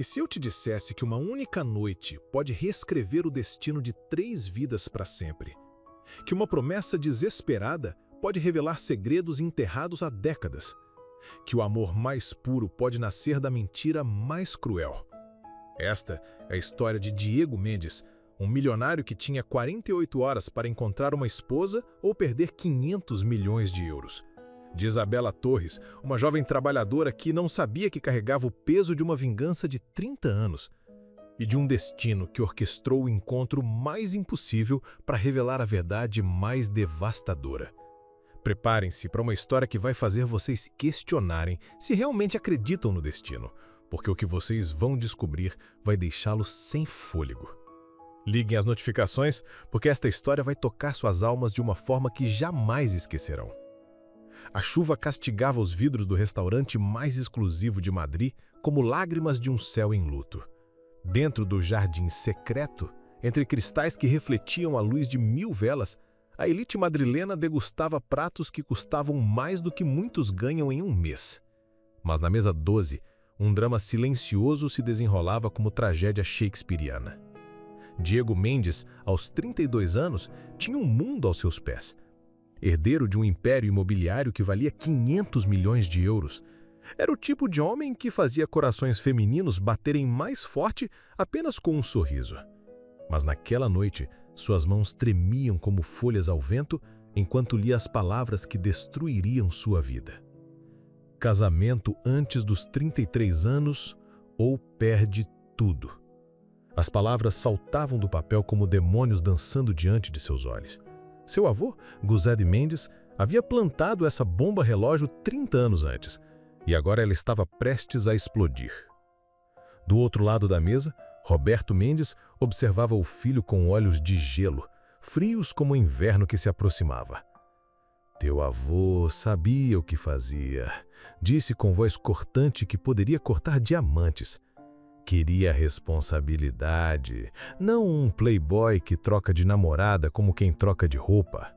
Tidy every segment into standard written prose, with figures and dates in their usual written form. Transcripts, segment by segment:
E se eu te dissesse que uma única noite pode reescrever o destino de 3 vidas para sempre? Que uma promessa desesperada pode revelar segredos enterrados há décadas? Que o amor mais puro pode nascer da mentira mais cruel? Esta é a história de Diego Mendes, um milionário que tinha 48 horas para encontrar uma esposa ou perder 500 milhões de euros. De Isabela Torres, uma jovem trabalhadora que não sabia que carregava o peso de uma vingança de 30 anos. E de um destino que orquestrou o encontro mais impossível para revelar a verdade mais devastadora. Preparem-se para uma história que vai fazer vocês questionarem se realmente acreditam no destino, porque o que vocês vão descobrir vai deixá-los sem fôlego. Liguem as notificações, porque esta história vai tocar suas almas de uma forma que jamais esquecerão. A chuva castigava os vidros do restaurante mais exclusivo de Madrid como lágrimas de um céu em luto. Dentro do jardim secreto, entre cristais que refletiam a luz de 1000 velas, a elite madrilena degustava pratos que custavam mais do que muitos ganham em um mês. Mas na mesa 12, um drama silencioso se desenrolava como tragédia shakespeariana. Diego Mendes, aos 32 anos, tinha um mundo aos seus pés. Herdeiro de um império imobiliário que valia 500 milhões de euros. Era o tipo de homem que fazia corações femininos baterem mais forte apenas com um sorriso. Mas naquela noite, suas mãos tremiam como folhas ao vento enquanto lia as palavras que destruiriam sua vida. Casamento antes dos 33 anos ou perde tudo. As palavras saltavam do papel como demônios dançando diante de seus olhos. Seu avô, José Mendes, havia plantado essa bomba relógio 30 anos antes, e agora ela estava prestes a explodir. Do outro lado da mesa, Roberto Mendes observava o filho com olhos de gelo, frios como o inverno que se aproximava. Teu avô sabia o que fazia, disse com voz cortante que poderia cortar diamantes. Queria responsabilidade, não um playboy que troca de namorada como quem troca de roupa.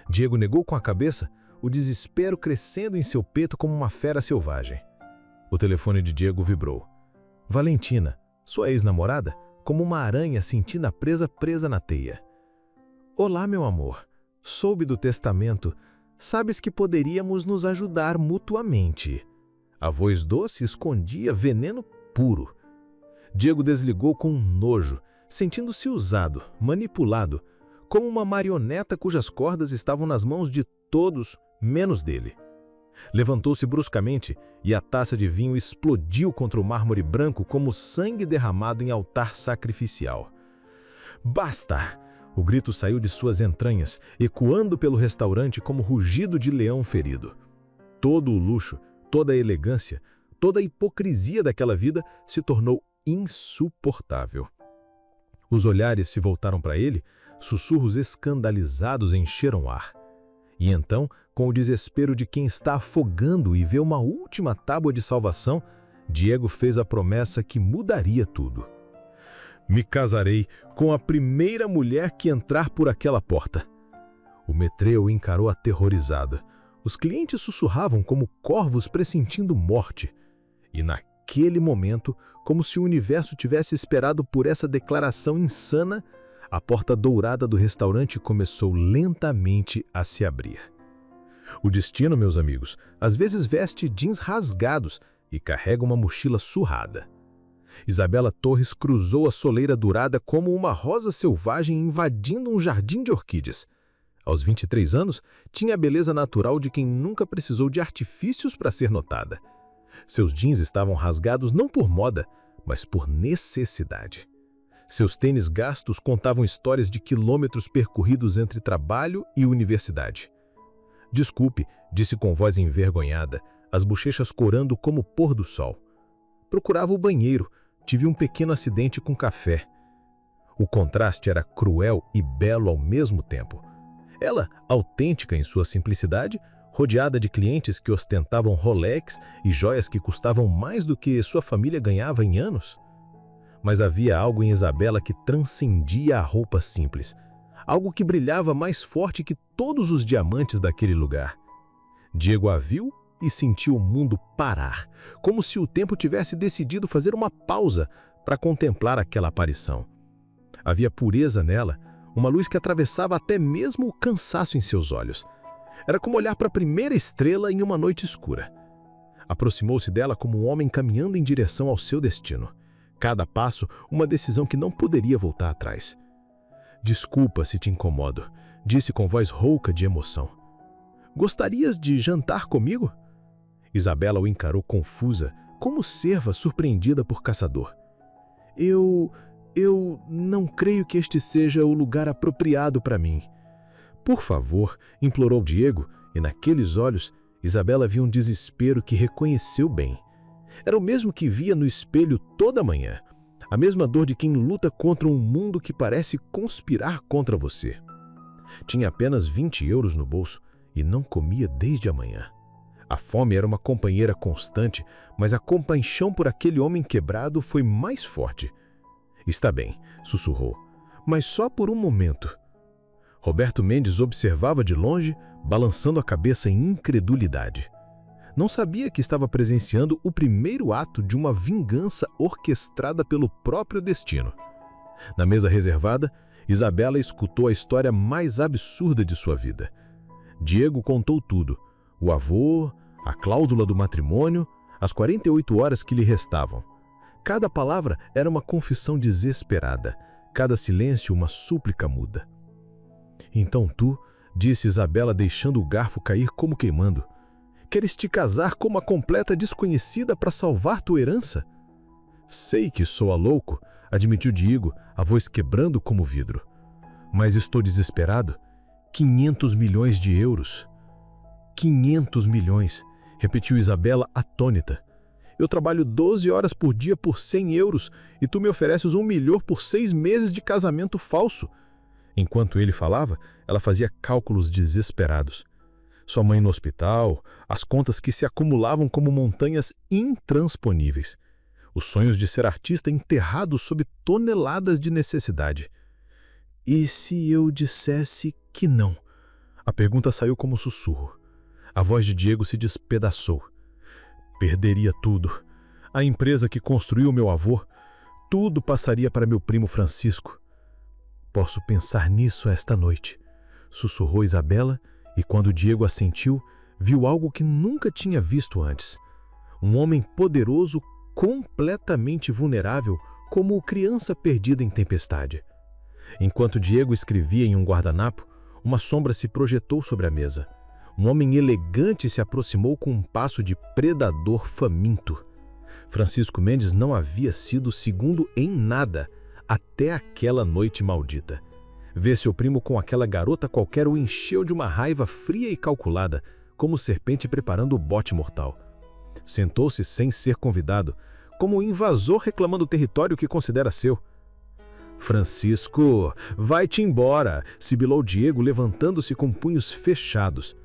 Diego negou com a cabeça, o desespero crescendo em seu peito como uma fera selvagem. O telefone de Diego vibrou. Valentina, sua ex-namorada, como uma aranha sentindo a presa na teia. Olá, meu amor. Soube do testamento. Sabes que poderíamos nos ajudar mutuamente. A voz doce escondia veneno puro. Diego desligou com nojo, sentindo-se usado, manipulado, como uma marioneta cujas cordas estavam nas mãos de todos, menos dele. Levantou-se bruscamente e a taça de vinho explodiu contra o mármore branco como sangue derramado em altar sacrificial. Basta! O grito saiu de suas entranhas, ecoando pelo restaurante como rugido de leão ferido. Todo o luxo, toda a elegância, toda a hipocrisia daquela vida se tornou insuportável. Os olhares se voltaram para ele, sussurros escandalizados encheram o ar. E então, com o desespero de quem está afogando e vê uma última tábua de salvação, Diego fez a promessa que mudaria tudo. Me casarei com a primeira mulher que entrar por aquela porta. O metrô o encarou aterrorizado. Os clientes sussurravam como corvos pressentindo morte. E naquele momento, como se o universo tivesse esperado por essa declaração insana, a porta dourada do restaurante começou lentamente a se abrir. O destino, meus amigos, às vezes veste jeans rasgados e carrega uma mochila surrada. Isabela Torres cruzou a soleira dourada como uma rosa selvagem invadindo um jardim de orquídeas. Aos 23 anos, tinha a beleza natural de quem nunca precisou de artifícios para ser notada. Seus jeans estavam rasgados não por moda, mas por necessidade. Seus tênis gastos contavam histórias de quilômetros percorridos entre trabalho e universidade. Desculpe, disse com voz envergonhada, as bochechas corando como o pôr do sol. Procurava o banheiro, tive um pequeno acidente com café. O contraste era cruel e belo ao mesmo tempo. Ela, autêntica em sua simplicidade, rodeada de clientes que ostentavam Rolex e joias que custavam mais do que sua família ganhava em anos. Mas havia algo em Isabela que transcendia a roupa simples, algo que brilhava mais forte que todos os diamantes daquele lugar. Diego a viu e sentiu o mundo parar, como se o tempo tivesse decidido fazer uma pausa para contemplar aquela aparição. Havia pureza nela, uma luz que atravessava até mesmo o cansaço em seus olhos. Era como olhar para a primeira estrela em uma noite escura. Aproximou-se dela como um homem caminhando em direção ao seu destino. Cada passo, uma decisão que não poderia voltar atrás. "Desculpa se te incomodo", disse com voz rouca de emoção. "Gostarias de jantar comigo?" Isabela o encarou confusa, como cerva surpreendida por caçador. Eu não creio que este seja o lugar apropriado para mim." "Por favor", implorou Diego, e naqueles olhos, Isabela viu um desespero que reconheceu bem. Era o mesmo que via no espelho toda manhã. A mesma dor de quem luta contra um mundo que parece conspirar contra você. Tinha apenas 20 euros no bolso e não comia desde a manhã. A fome era uma companheira constante, mas a compaixão por aquele homem quebrado foi mais forte. "Está bem", sussurrou, "mas só por um momento." Roberto Mendes observava de longe, balançando a cabeça em incredulidade. Não sabia que estava presenciando o primeiro ato de uma vingança orquestrada pelo próprio destino. Na mesa reservada, Isabela escutou a história mais absurda de sua vida. Diego contou tudo: o avô, a cláusula do matrimônio, as 48 horas que lhe restavam. Cada palavra era uma confissão desesperada, cada silêncio uma súplica muda. "Então tu", disse Isabela deixando o garfo cair como queimando, "queres te casar com uma completa desconhecida para salvar tua herança?" "Sei que soa louco", admitiu Diego, a voz quebrando como vidro. "Mas estou desesperado. 500 milhões de euros." 500 milhões, repetiu Isabela atônita. "Eu trabalho 12 horas por dia por 100 euros e tu me ofereces 1 milhão por 6 meses de casamento falso." Enquanto ele falava, ela fazia cálculos desesperados. Sua mãe no hospital, as contas que se acumulavam como montanhas intransponíveis. Os sonhos de ser artista enterrados sob toneladas de necessidade. "E se eu dissesse que não?" A pergunta saiu como sussurro. A voz de Diego se despedaçou. "Perderia tudo. A empresa que construiu meu avô, tudo passaria para meu primo Francisco." "Posso pensar nisso esta noite", sussurrou Isabela, e quando Diego assentiu, viu algo que nunca tinha visto antes. Um homem poderoso, completamente vulnerável, como criança perdida em tempestade. Enquanto Diego escrevia em um guardanapo, uma sombra se projetou sobre a mesa. Um homem elegante se aproximou com um passo de predador faminto. Francisco Mendes não havia sido segundo em nada até aquela noite maldita. Ver seu primo com aquela garota qualquer o encheu de uma raiva fria e calculada, como serpente preparando o bote mortal. Sentou-se sem ser convidado, como um invasor reclamando o território que considera seu. "Francisco, vai-te embora", sibilou Diego, levantando-se com punhos fechados.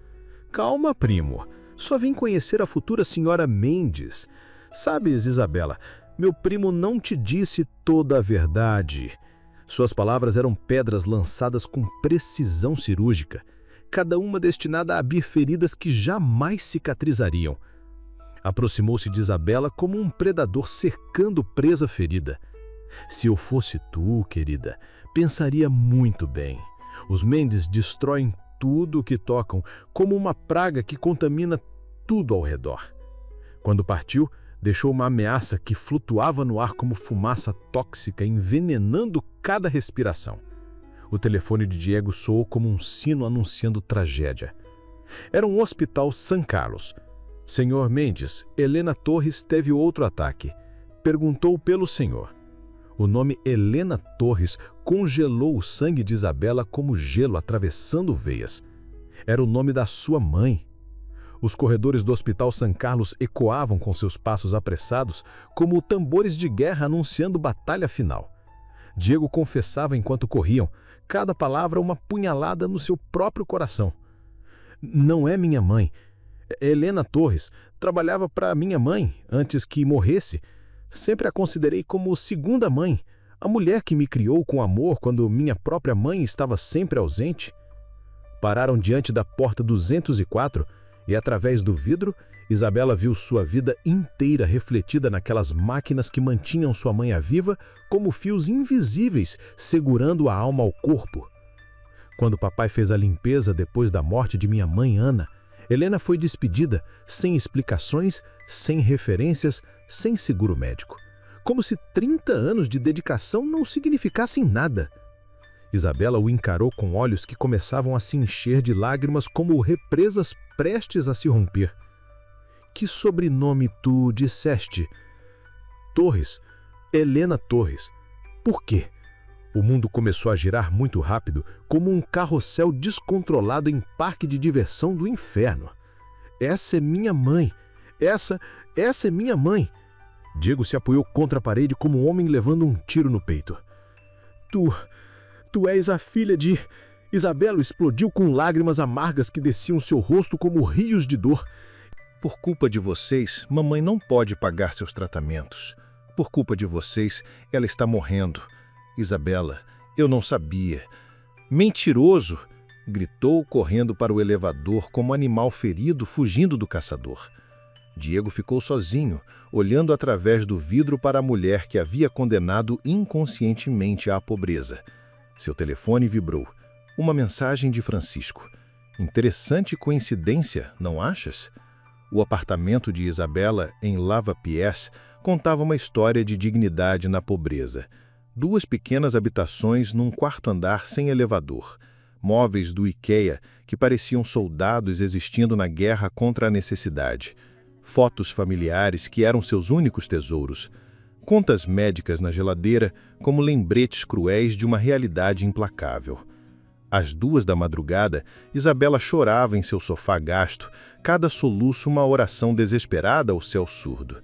"Calma, primo. Só vim conhecer a futura senhora Mendes. Sabes, Isabela, meu primo não te disse toda a verdade." Suas palavras eram pedras lançadas com precisão cirúrgica, cada uma destinada a abrir feridas que jamais cicatrizariam. Aproximou-se de Isabela como um predador cercando presa ferida. "Se eu fosse tu, querida, pensaria muito bem. Os Mendes destroem tudo o que tocam, como uma praga que contamina tudo ao redor." Quando partiu, deixou uma ameaça que flutuava no ar como fumaça tóxica, envenenando cada respiração. O telefone de Diego soou como um sino anunciando tragédia. Era um hospital São Carlos. "Senhor Mendes, Helena Torres teve outro ataque. Perguntou pelo senhor." O nome Helena Torres congelou o sangue de Isabela como gelo atravessando veias. Era o nome da sua mãe. Os corredores do Hospital São Carlos ecoavam com seus passos apressados, como tambores de guerra anunciando batalha final. Diego confessava enquanto corriam, cada palavra uma punhalada no seu próprio coração. "Não é minha mãe. Helena Torres trabalhava para minha mãe antes que morresse. Sempre a considerei como segunda mãe, a mulher que me criou com amor quando minha própria mãe estava sempre ausente." Pararam diante da porta 204 e, através do vidro, Isabela viu sua vida inteira refletida naquelas máquinas que mantinham sua mãe viva como fios invisíveis segurando a alma ao corpo. Quando papai fez a limpeza depois da morte de minha mãe Ana, Helena foi despedida sem explicações, sem referências, sem seguro médico. Como se 30 anos de dedicação não significassem nada. Isabela o encarou com olhos que começavam a se encher de lágrimas como represas prestes a se romper. Que sobrenome tu disseste? Torres. Helena Torres. Por quê? O mundo começou a girar muito rápido, como um carrossel descontrolado em parque de diversão do inferno. Essa é minha mãe. Essa é minha mãe. Diego se apoiou contra a parede como um homem levando um tiro no peito. Tu és a filha de... Isabela explodiu com lágrimas amargas que desciam seu rosto como rios de dor. Por culpa de vocês, mamãe não pode pagar seus tratamentos. Por culpa de vocês, ela está morrendo. Isabela, eu não sabia. Mentiroso! Gritou, correndo para o elevador como animal ferido fugindo do caçador. Diego ficou sozinho, olhando através do vidro para a mulher que havia condenado inconscientemente à pobreza. Seu telefone vibrou. Uma mensagem de Francisco. Interessante coincidência, não achas? O apartamento de Isabela, em Lavapiés, contava uma história de dignidade na pobreza. 2 pequenas habitações num quarto andar sem elevador. Móveis do IKEA que pareciam soldados existindo na guerra contra a necessidade. Fotos familiares que eram seus únicos tesouros. Contas médicas na geladeira como lembretes cruéis de uma realidade implacável. Às 2 da madrugada, Isabela chorava em seu sofá gasto, cada soluço uma oração desesperada ao céu surdo.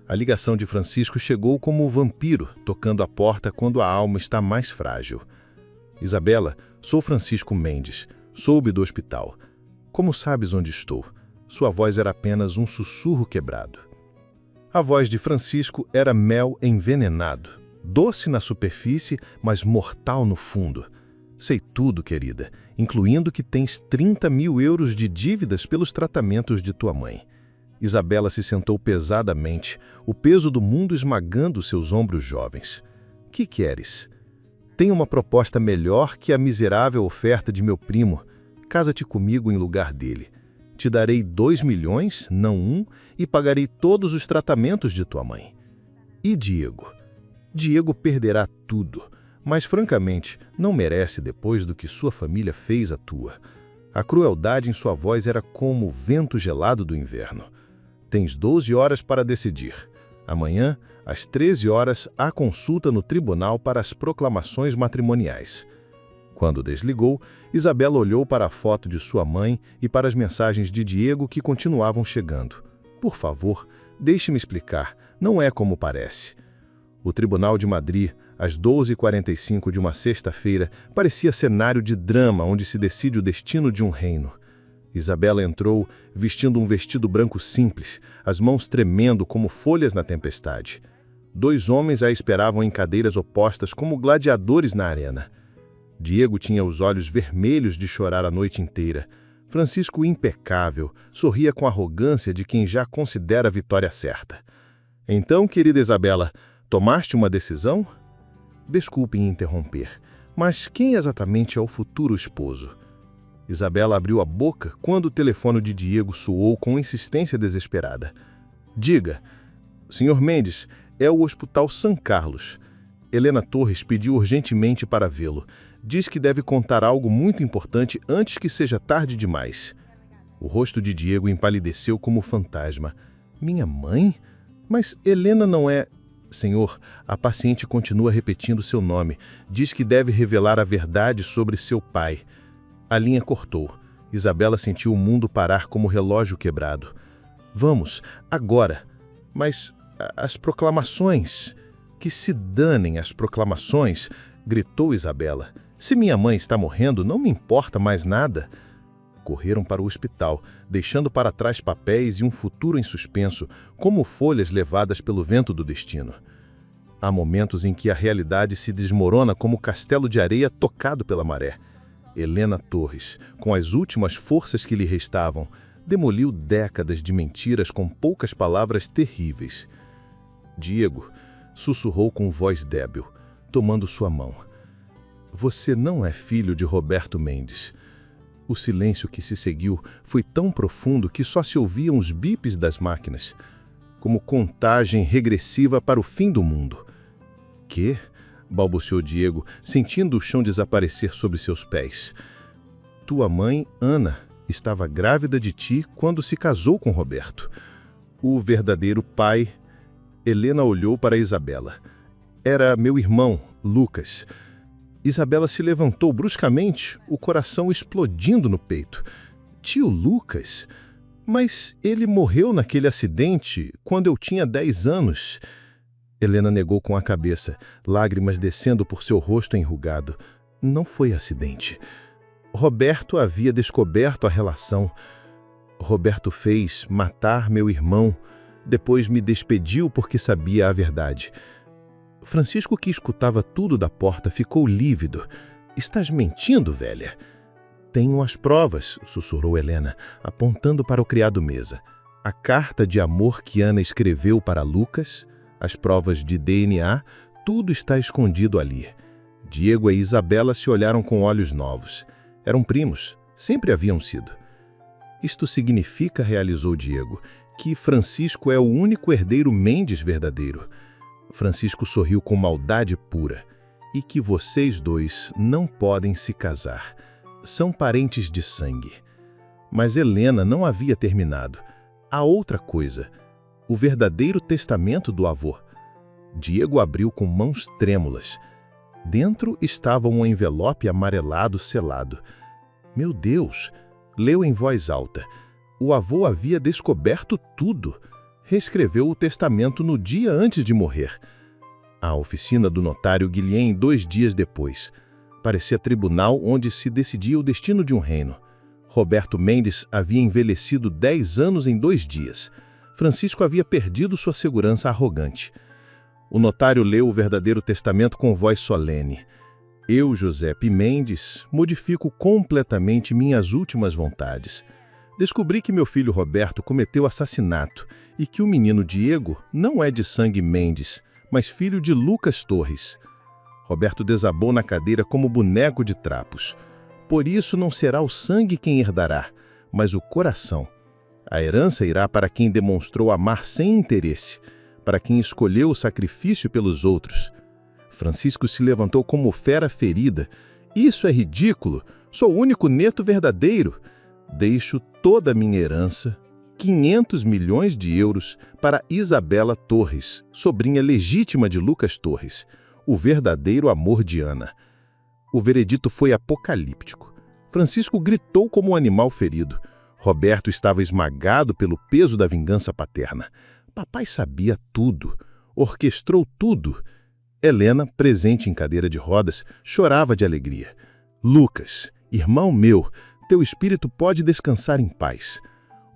A ligação de Francisco chegou como o vampiro, tocando a porta quando a alma está mais frágil. Isabela, sou Francisco Mendes, soube do hospital. Como sabes onde estou? Sua voz era apenas um sussurro quebrado. A voz de Francisco era mel envenenado, doce na superfície, mas mortal no fundo. Sei tudo, querida, incluindo que tens 30 mil euros de dívidas pelos tratamentos de tua mãe. Isabela se sentou pesadamente, o peso do mundo esmagando seus ombros jovens. Que queres? Tenho uma proposta melhor que a miserável oferta de meu primo. Casa-te comigo em lugar dele. Te darei 2 milhões, não 1, e pagarei todos os tratamentos de tua mãe. E Diego? Diego perderá tudo. Mas, francamente, não merece depois do que sua família fez à tua. A crueldade em sua voz era como o vento gelado do inverno. Tens 12 horas para decidir. Amanhã, às 13 horas, há consulta no tribunal para as proclamações matrimoniais. Quando desligou, Isabela olhou para a foto de sua mãe e para as mensagens de Diego que continuavam chegando. Por favor, deixe-me explicar, não é como parece. O Tribunal de Madrid, às 12h45 de uma sexta-feira, parecia cenário de drama onde se decide o destino de um reino. Isabela entrou, vestindo um vestido branco simples, as mãos tremendo como folhas na tempestade. 2 homens a esperavam em cadeiras opostas como gladiadores na arena. Diego tinha os olhos vermelhos de chorar a noite inteira. Francisco, impecável, sorria com a arrogância de quem já considera a vitória certa. Então, querida Isabela, tomaste uma decisão? Desculpe interromper, mas quem exatamente é o futuro esposo? Isabela abriu a boca quando o telefone de Diego soou com insistência desesperada. Diga, Sr. Mendes, é o Hospital São Carlos. Helena Torres pediu urgentemente para vê-lo. Diz que deve contar algo muito importante antes que seja tarde demais. O rosto de Diego empalideceu como fantasma. Minha mãe? Mas Helena não é... Senhor, a paciente continua repetindo seu nome. Diz que deve revelar a verdade sobre seu pai. A linha cortou. Isabela sentiu o mundo parar como relógio quebrado. Vamos, agora. Mas as proclamações... Que se danem as proclamações, gritou Isabela. Se minha mãe está morrendo, não me importa mais nada. Correram para o hospital, deixando para trás papéis e um futuro em suspenso, como folhas levadas pelo vento do destino. Há momentos em que a realidade se desmorona como castelo de areia tocado pela maré. Helena Torres, com as últimas forças que lhe restavam, demoliu décadas de mentiras com poucas palavras terríveis. Diego sussurrou com voz débil, tomando sua mão. Você não é filho de Roberto Mendes. O silêncio que se seguiu foi tão profundo que só se ouviam os bips das máquinas, como contagem regressiva para o fim do mundo. Quê? Balbuciou Diego, sentindo o chão desaparecer sob seus pés. Tua mãe, Ana, estava grávida de ti quando se casou com Roberto. O verdadeiro pai... Helena olhou para Isabela. Era meu irmão, Lucas. Isabela se levantou bruscamente, o coração explodindo no peito. Tio Lucas? Mas ele morreu naquele acidente quando eu tinha 10 anos. Helena negou com a cabeça, lágrimas descendo por seu rosto enrugado. Não foi acidente. Roberto havia descoberto a relação. Roberto fez matar meu irmão. Depois me despediu porque sabia a verdade. Francisco, que escutava tudo da porta, ficou lívido. Estás mentindo, velha? Tenho as provas, sussurrou Helena, apontando para o criado-mesa. A carta de amor que Ana escreveu para Lucas, as provas de DNA, tudo está escondido ali. Diego e Isabela se olharam com olhos novos. Eram primos, sempre haviam sido. Isto significa, realizou Diego, que Francisco é o único herdeiro Mendes verdadeiro. Francisco sorriu com maldade pura. E que vocês dois não podem se casar. São parentes de sangue. Mas Helena não havia terminado. Há outra coisa. O verdadeiro testamento do avô. Diego abriu com mãos trêmulas. Dentro estava um envelope amarelado selado. Meu Deus! Leu em voz alta. O avô havia descoberto tudo. Reescreveu o testamento no dia antes de morrer. A oficina do notário Guilhem 2 dias depois. Parecia tribunal onde se decidia o destino de um reino. Roberto Mendes havia envelhecido 10 anos em 2 dias. Francisco havia perdido sua segurança arrogante. O notário leu o verdadeiro testamento com voz solene. Eu, Giuseppe Mendes, modifico completamente minhas últimas vontades. Descobri que meu filho Roberto cometeu assassinato e que o menino Diego não é de sangue Mendes, mas filho de Lucas Torres. Roberto desabou na cadeira como boneco de trapos. Por isso não será o sangue quem herdará, mas o coração. A herança irá para quem demonstrou amar sem interesse, para quem escolheu o sacrifício pelos outros. Francisco se levantou como fera ferida. Isso é ridículo. Sou o único neto verdadeiro. Deixo toda a minha herança, 500 milhões de euros, para Isabela Torres, sobrinha legítima de Lucas Torres, o verdadeiro amor de Ana. O veredito foi apocalíptico. Francisco gritou como um animal ferido. Roberto estava esmagado pelo peso da vingança paterna. Papai sabia tudo, orquestrou tudo. Helena, presente em cadeira de rodas, chorava de alegria. Lucas, irmão meu, teu espírito pode descansar em paz.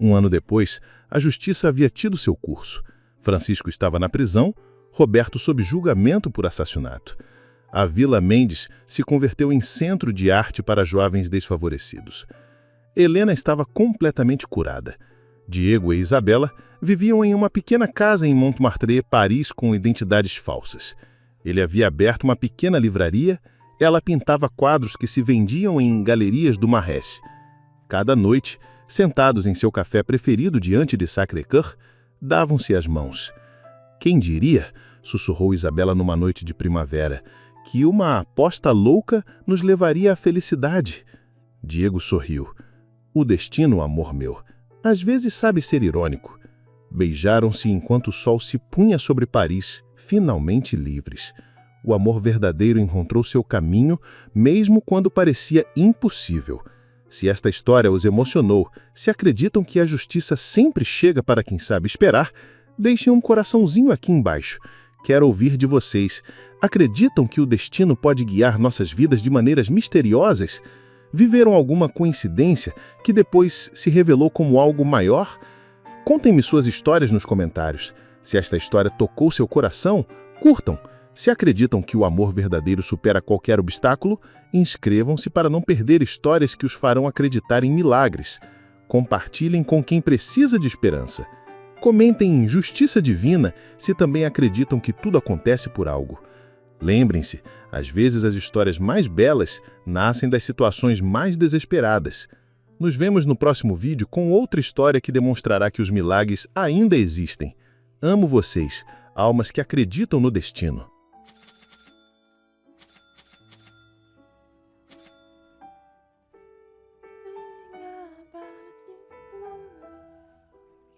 Um ano depois, a justiça havia tido seu curso. Francisco estava na prisão, Roberto sob julgamento por assassinato. A Vila Mendes se converteu em centro de arte para jovens desfavorecidos. Helena estava completamente curada. Diego e Isabela viviam em uma pequena casa em Montmartre, Paris, com identidades falsas. Ele havia aberto uma pequena livraria. Ela pintava quadros que se vendiam em galerias do Marais. Cada noite, sentados em seu café preferido diante de Sacré-Cœur, davam-se as mãos. Quem diria, sussurrou Isabela numa noite de primavera, que uma aposta louca nos levaria à felicidade. Diego sorriu. O destino, amor meu, às vezes sabe ser irônico. Beijaram-se enquanto o sol se punha sobre Paris, finalmente livres. O amor verdadeiro encontrou seu caminho, mesmo quando parecia impossível. Se esta história os emocionou, se acreditam que a justiça sempre chega para quem sabe esperar, deixem um coraçãozinho aqui embaixo. Quero ouvir de vocês. Acreditam que o destino pode guiar nossas vidas de maneiras misteriosas? Viveram alguma coincidência que depois se revelou como algo maior? Contem-me suas histórias nos comentários. Se esta história tocou seu coração, curtam. Se acreditam que o amor verdadeiro supera qualquer obstáculo, inscrevam-se para não perder histórias que os farão acreditar em milagres. Compartilhem com quem precisa de esperança. Comentem em Justiça Divina se também acreditam que tudo acontece por algo. Lembrem-se, às vezes as histórias mais belas nascem das situações mais desesperadas. Nos vemos no próximo vídeo com outra história que demonstrará que os milagres ainda existem. Amo vocês, almas que acreditam no destino.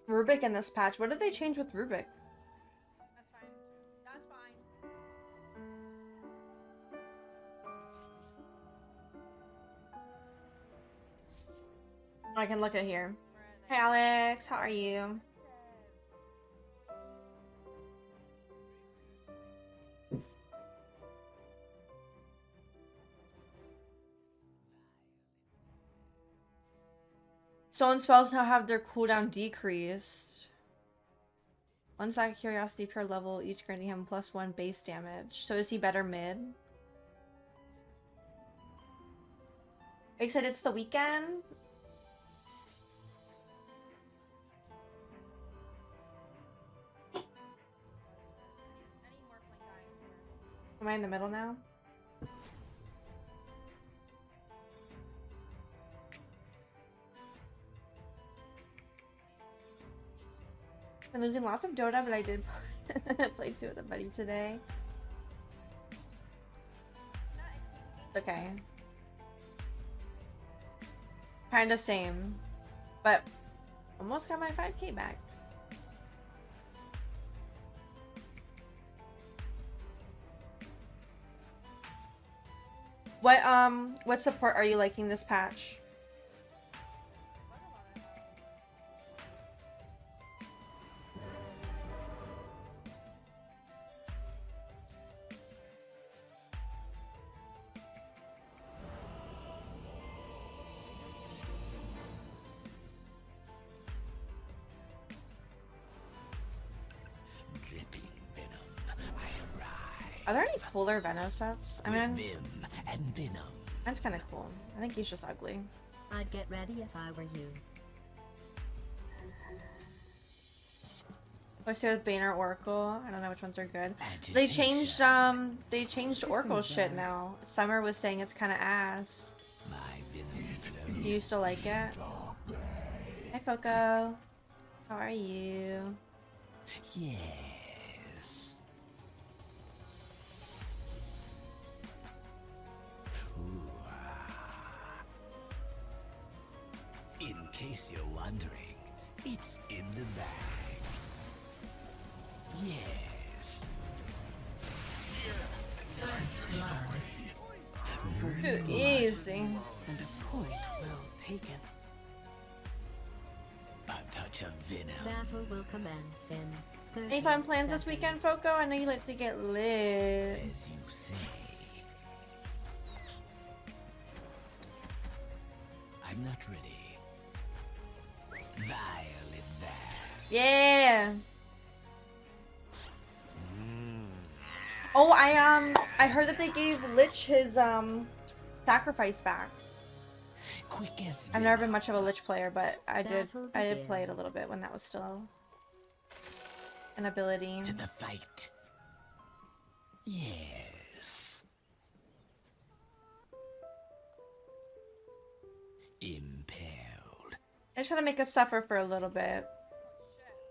Rubik in this patch. What did they change with Rubik? That's fine. That's fine. I can look at here. Hey Alex, how are you? Stone spells now have their cooldown decreased. One side curiosity per level, each granting him +1 base damage. So is he better mid? Are you excited it's the weekend? Am I in the middle now? I'm losing lots of Dota, but I did play 2 with a buddy today. Okay. Kinda same. But almost got my 5k back. What support are you liking this patch? Are there any cooler Venom sets? I mean, Vim and Venom. that's kind of cool. I think he's just ugly. I'd get ready if I were you. Let's stay with Bane or Oracle. I don't know which ones are good. Agitation. They changed Oracle shit now. Summer was saying it's kind of ass. My venom flows. Do you still like it? Hi Foco. How are you? Yes. In case you're wondering, it's in the bag. Yes. Too easy. And a point well taken. A touch of venom. Battle will commence in 30 Any fun plans this weekend, seconds. Foco? I know you like to get lit. As you say. I'm not ready. Violet there. Yeah. Oh, I heard that they gave Lich his sacrifice back. Quick as I've never been much of a Lich player, but I did Battle play it a begins. little bit when that was still an ability. to the fight. Yes. Impaled. I just had to make us suffer for a little bit.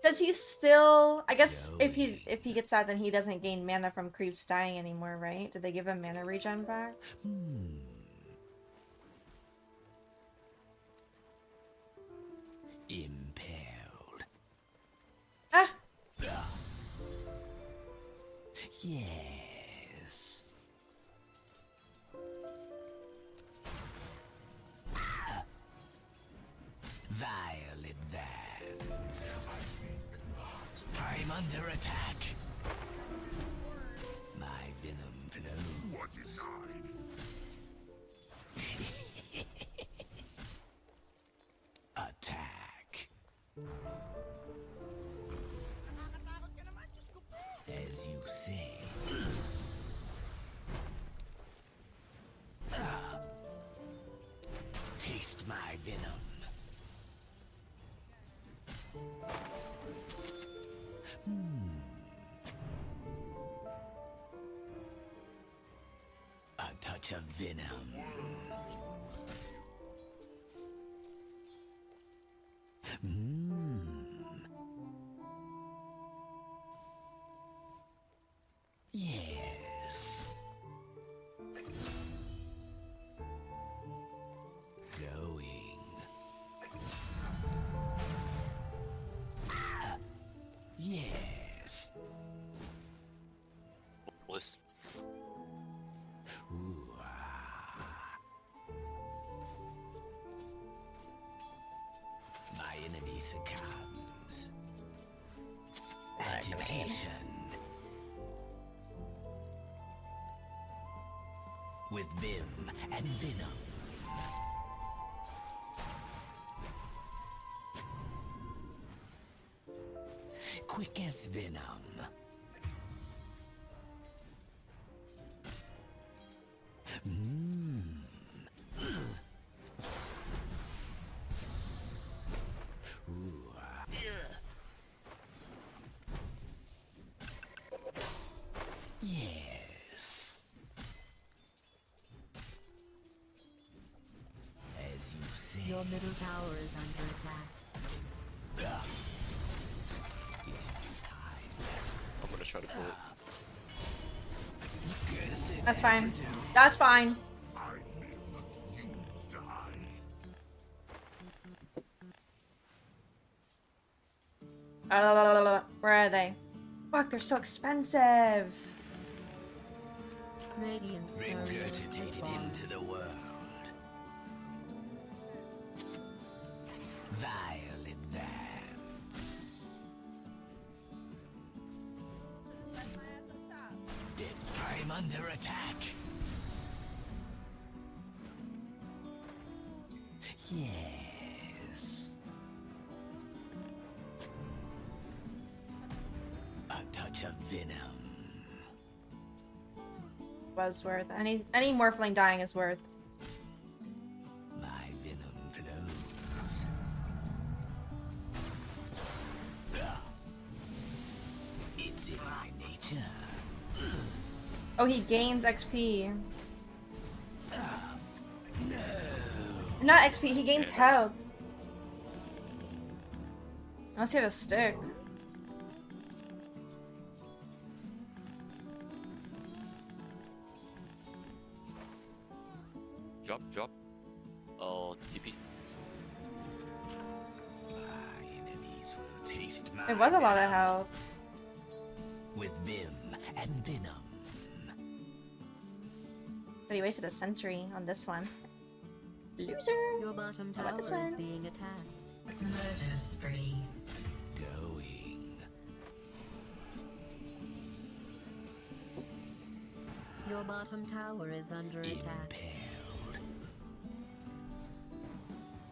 Does he still? I guess if he gets that, then he doesn't gain mana from creeps dying anymore, right? Did they give him mana regen back? Impaled. Ah, Yes. Violet Vans. I'm under attack. My venom flows. What is attack. As you say. Taste my venom. touch of venom. Yes. Going. Yes. Bliss. Ooh, my enemy succumbs. Agitation. With vim and venom. Quick as venom. Yes. As you say. Your middle tower is under attack. It's time. I'm gonna try to pull it. That's fine. That's fine. Where are they? Fuck, they're so expensive. Radiant's courier Regurgitated responds. into the world. Vile advance. Let my ass up top. I'm under attack. Yes. A touch of venom. Was worth any Morphling dying is worth. My venom flows. It's in my nature. Oh, he gains XP. Not XP, he gains health. Unless he had a stick. Drop. Oh, TP. My enemies will taste my It was a lot of venom. health. With vim and venom. But he wasted a century on this one. Loser! Your bottom How about tower this is one? being attacked. Murder spree. Going. Your bottom tower is under attack. Impaled.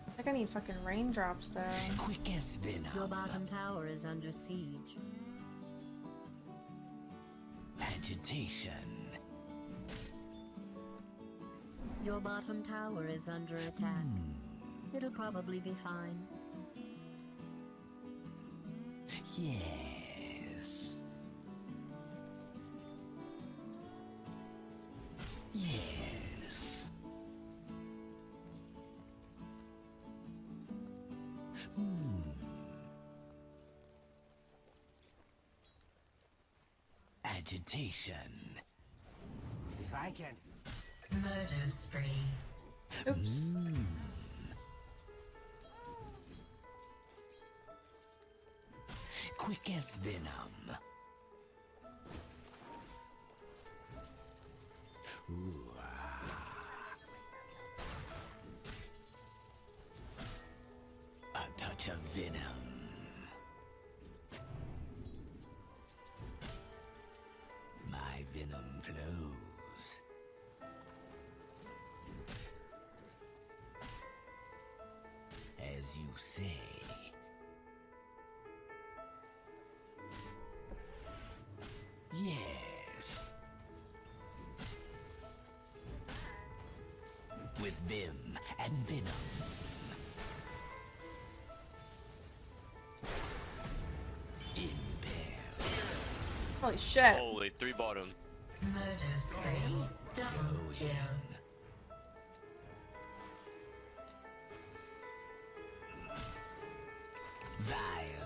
I think I need fucking raindrops though. Quick as venom. Your bottom tower is under siege. Agitation. Your bottom tower is under attack. It'll probably be fine. Yes. Yes. Agitation. If I can. Murder spree. Oops. Quick as venom. Ooh, a touch of venom. My venom flows. As you say. Yes. With vim and venom. Impale. Holy shit. Holy, 3 bottom. Murder spree. Double kill. Vile